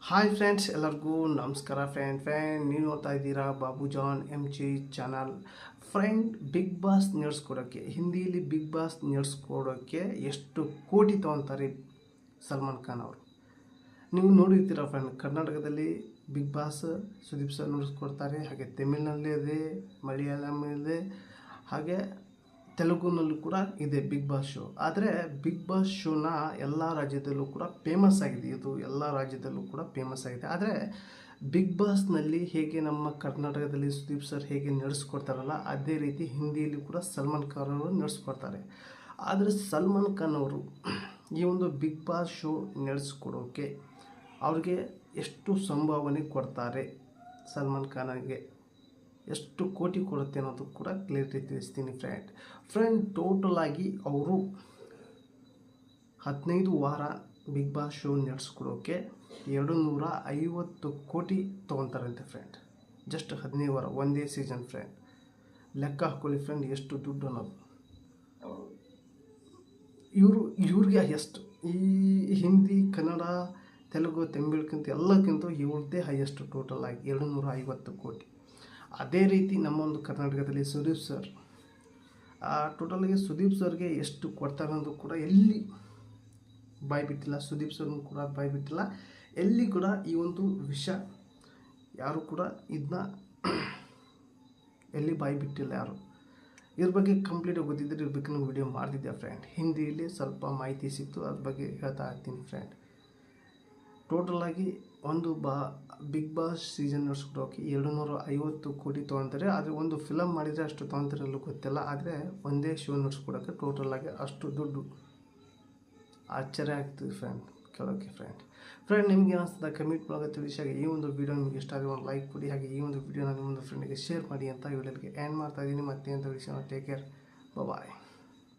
Hi friends, ಎಲ್ಲರಿಗೂ ನಮಸ್ಕಾರ. ನೀವು ನೋಡ್ತಾ ಇದ್ದೀರಾ Babu John MG channel. Bigg Boss ನಡೆಸ್ಕೊಡೋಕ್ಕೆ, ಹಿಂದಿಯಲ್ಲಿ ಬಿಗ್ ಬಾಸ್ ನಡೆಸ್ಕೊಡೋಕ್ಕೆ ಎಷ್ಟು ಕೋಟಿ ತೊಗೊತಾರೆ ಸಲ್ಮಾನ್ ಖಾನ್ ಅವರು. ನೀವು ನೋಡಿರ್ತೀರ ಫ್ರೆಂಡ್, ಕರ್ನಾಟಕದಲ್ಲಿ ಬಿಗ್ ಬಾಸ್ ಸುದೀಪ್ ಸರ್ ನಡೆಸ್ಕೊಡ್ತಾರೆ, ಹಾಗೆ ತಮಿಳ್ನಲ್ಲಿ ಇದೆ, ಮಲಯಾಳಂ ಇದೆ, ಹಾಗೆ ತೆಲುಗುನಲ್ಲೂ ಕೂಡ ಇದೆ ಬಿಗ್ ಬಾಸ್ ಶೋ. ಆದರೆ ಬಿಗ್ ಬಾಸ್ ಶೋನ ಎಲ್ಲ ರಾಜ್ಯದಲ್ಲೂ ಕೂಡ ಫೇಮಸ್ ಆಗಿದೆ. ಇದು ಎಲ್ಲ ರಾಜ್ಯದಲ್ಲೂ ಕೂಡ ಫೇಮಸ್ ಆಗಿದೆ. ಆದರೆ ಬಿಗ್ ಬಾಸ್ನಲ್ಲಿ ಹೇಗೆ ನಮ್ಮ ಕರ್ನಾಟಕದಲ್ಲಿ ಸುದೀಪ್ ಸರ್ ಹೇಗೆ ನಡೆಸ್ಕೊಡ್ತಾರಲ್ಲ, ಅದೇ ರೀತಿ ಹಿಂದಿಯಲ್ಲಿ ಕೂಡ ಸಲ್ಮಾನ್ ಖಾನ್ ಅವರು ನಡೆಸ್ಕೊಡ್ತಾರೆ. ಆದರೆ ಸಲ್ಮಾನ್ ಖಾನ್ ಅವರು ಈ ಒಂದು ಬಿಗ್ ಬಾಸ್ ಶೋ ನಡೆಸ್ಕೊಡೋಕ್ಕೆ ಅವ್ರಿಗೆ ಎಷ್ಟು ಸಂಭಾವನೆ ಕೊಡ್ತಾರೆ, ಸಲ್ಮಾನ್ ಖಾನ್ಗೆ ಎಷ್ಟು ಕೋಟಿ ಕೊಡುತ್ತೆ ಅನ್ನೋದು ಕೂಡ ಕ್ಲಿಯರಿಟಿ ತಿಳಿಸ್ತೀನಿ ಟೋಟಲ್ ಆಗಿ ಅವರು 15 ವಾರ ಬಿಗ್ ಬಾಸ್ ಶೋ ನಡೆಸ್ಕೊಡೋಕ್ಕೆ 250 ಕೋಟಿ ತೊಗೊತಾರಂತೆ ಜಸ್ಟ್ 15 ವಾರ, ಒಂದೇ ಸೀಸನ್ ಲೆಕ್ಕ ಹಾಕೊಳ್ಳಿ ಎಷ್ಟು ದುಡ್ಡು ಅನ್ನೋದು. ಇವ್ರಿಗೆ ಎಷ್ಟು ಈ ಹಿಂದಿ, ಕನ್ನಡ, ತೆಲುಗು, ತಮಿಳ್ಗಿಂತ ಎಲ್ಲಕ್ಕಿಂತ ಇವ್ರದ್ದೇ ಹೈಯೆಸ್ಟ್ ಟೋಟಲ್ ಆಗಿ 250 ಕೋಟಿ. ಅದೇ ರೀತಿ ನಮ್ಮ ಒಂದು ಕರ್ನಾಟಕದಲ್ಲಿ ಸುದೀಪ್ ಸರ್, ಟೋಟಲಾಗಿ ಸುದೀಪ್ ಸರ್ಗೆ ಎಷ್ಟು ಕೊಡ್ತಾರೆ ಅನ್ನೋದು ಕೂಡ ಎಲ್ಲಿ ಬಾಯಿ ಬಿಟ್ಟಿಲ್ಲ. ಸುದೀಪ್ ಸರ್ನು ಕೂಡ ಬಾಯಿ ಬಿಟ್ಟಿಲ್ಲ, ಎಲ್ಲಿ ಕೂಡ ಈ ಒಂದು ವಿಷಯ ಯಾರು ಕೂಡ ಇದನ್ನ ಎಲ್ಲಿ ಬಾಯಿ ಬಿಟ್ಟಿಲ್ಲ ಯಾರು. ಇದ್ರ ಬಗ್ಗೆ ಕಂಪ್ಲೀಟಾಗಿ ಗೊತ್ತಿದ್ದರೆ ಇದ್ರ ಬಗ್ಗೆ ನಾನು ವಿಡಿಯೋ ಮಾಡ್ತಿದ್ದೆ ಹಿಂದಿಯಲ್ಲಿ ಸ್ವಲ್ಪ ಮಾಹಿತಿ ಸಿಕ್ತು, ಅದ್ರ ಬಗ್ಗೆ ಹೇಳ್ತಾ ಇರ್ತೀನಿ ಟೋಟಲಾಗಿ ಒಂದು ಬಿಗ್ ಬಾಸ್ ಸೀಸನ್ ನಡೆಸ್ಕೊಡೋಕೆ 250 ಕೋಟಿ ತೊಗೊತಾರೆ. ಆದರೆ ಒಂದು ಫಿಲಮ್ ಮಾಡಿದರೆ ಅಷ್ಟು ತೊಗೊತಾರಲ್ಲೂ ಗೊತ್ತಿಲ್ಲ. ಆದರೆ ಒಂದೇ ಶೋ ನಡೆಸ್ಕೊಡೋಕ್ಕೆ ಟೋಟಲಾಗಿ ಅಷ್ಟು ದುಡ್ಡು. ಆಶ್ಚರ್ಯ ಆಗ್ತದೆ ಕೇಳೋಕ್ಕೆ ನಿಮ್ಗೆ ಏನಿಸ್ತದೆ ಕಮೆಂಟ್ ಮೂಲಕ ತಿಳಿಸಿ. ಹಾಗೆ ಈ ಒಂದು ವಿಡಿಯೋ ನಿಮಗೆ ಇಷ್ಟ ಆದರೆ ಒಂದು ಲೈಕ್ ಕೊಡಿ, ಹಾಗೆ ಈ ಒಂದು ವಿಡಿಯೋನ ನಿಮ್ಮೊಂದು ಫ್ರೆಂಡಿಗೆ ಶೇರ್ ಮಾಡಿ ಅಂತ ವಿಡಿಯೋಗೆ ಎಂಡ್ ಮಾಡ್ತಾ ಇದ್ದೀನಿ. ಮತ್ತೆ ಅಂತ ವಿಷಯ, ಟೇಕ್ ಕೇರ್, ಬಾಯ್.